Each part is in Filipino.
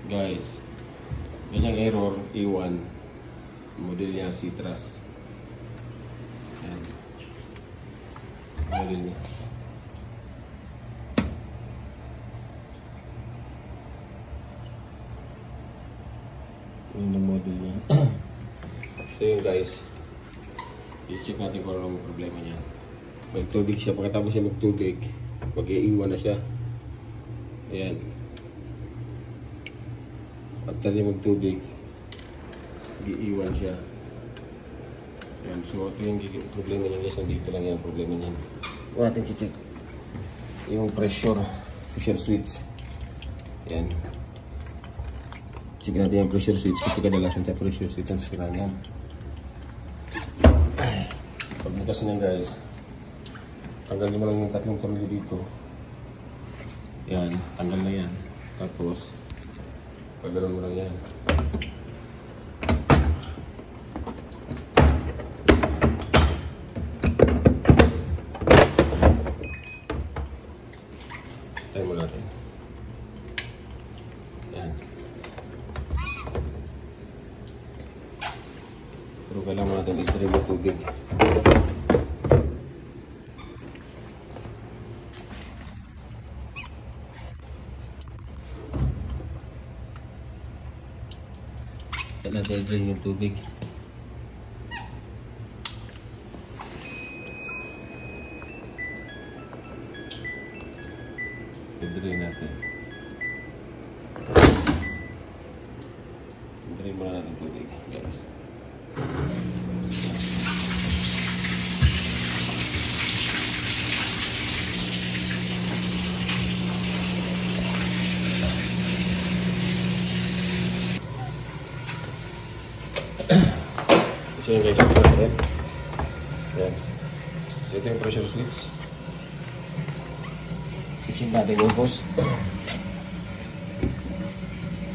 Guys, ganyang error, E1. Model niya, Citrus. Ayan. Model niya. Yun ang model niya. So yun guys, i-check natin kung ano ang problema niya. Magtubig siya, pagkatapos siya magtubig, mag-iiwan na siya. Ayan. After niya magtubig, mag-iiwan siya. Ayan. So ito yung problema niya guys, nandito lang yung problema niya. Huwag natin i-check yung pressure switch. Ayan. Check natin yung pressure switch kasi kadalasan sa pressure switch ang sira niyan. Pagbukas niyan guys, tanggalin mo lang yung tatlong tornilyo dito. Yan, tanggal na yan. Tapos, paggalon mo lang yan. Tayo mo natin. Yan. Pero kailangan natin i-trim yung tubig. Kailangan i-drain yung tubig. I-drain natin. I-drain muna natin tubig, guys. So yun guys, yan. So ito yung pressure switch. I-check natin yung hose.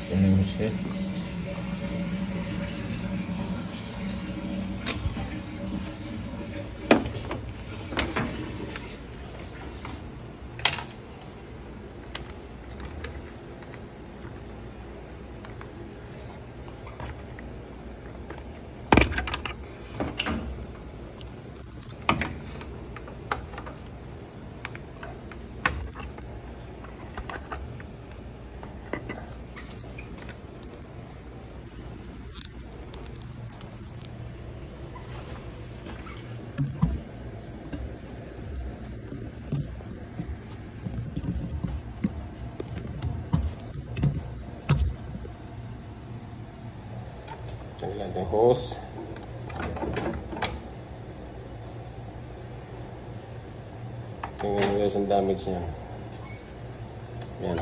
Yan yung hose head. Tanggalin natin yung hose. Tingnan guys ang damage niya. Yan.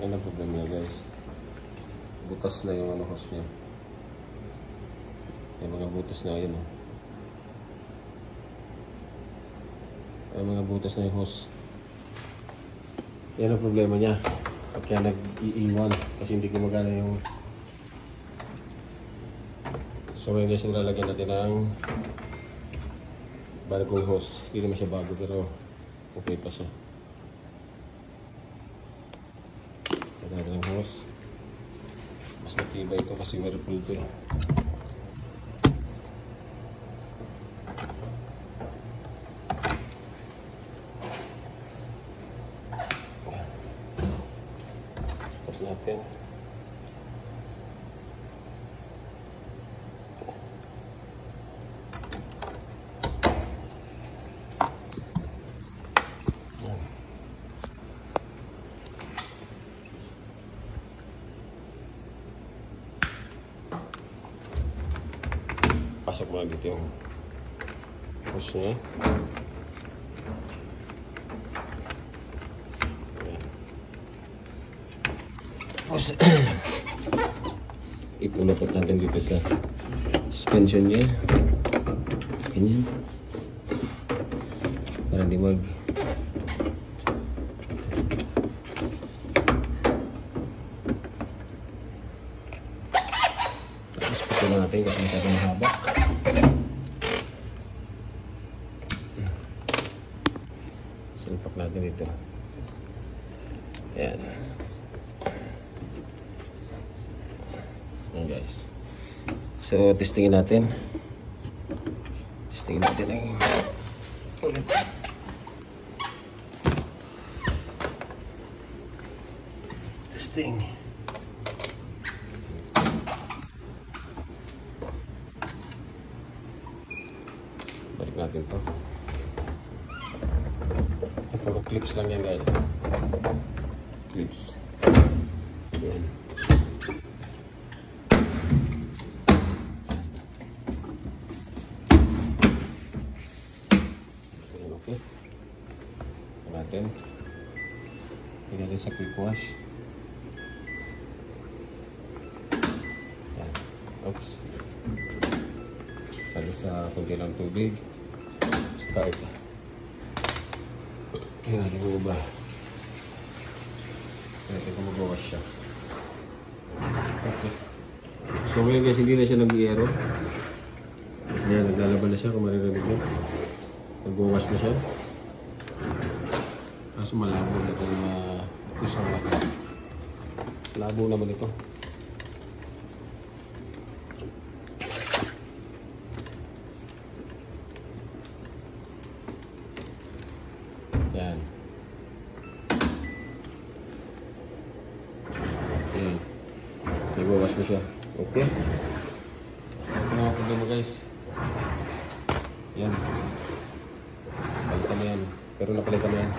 Yan ang problema niya guys. Butas na yung hose niya. Yung mga butas na yun. Yung mga butas na yung hose. Yan ang problema niya. Kaya nag-iiwan kasi hindi gumagana yung... So ngayon guys, nilalagyan natin ng bagong hose. Hindi naman siya bago pero okay pa siya. Lagyan natin ng hose. Mas matibay ito kasi whirlpool ito eh. Natin. Pasok mo dito yung hose niya. Ipulutot natin dito sa suspension niya. Ganyan. Para di mag tapos patuloy natin kasi masyadong mahaba. Silpak natin dito. Yan. Yan guys. So, testingin natin. Testingin natin ang ulit. Testing. Balik natin to. Puro clips lang yan guys. Clips. Yan. Okay. Natin. Tingnan natin sa quick wash. Yan. Oops. Tali sa kunti lang tubig. Start. Tingnan natin ba. Natin kung mag-wash siya. Okay. So ngayon guys, hindi na siya nag-iero. Ayan, naglalaban na siya kung maririnig mo. Nag-wash na siya. Kaso malabo na ito na isang laki. Labo naman ito. Yan. Ayan. Nag-wash na siya. Okay. Ito mga problema guys. Yan. Palitan na yan. Pero napalitan na yan.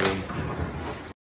Okay.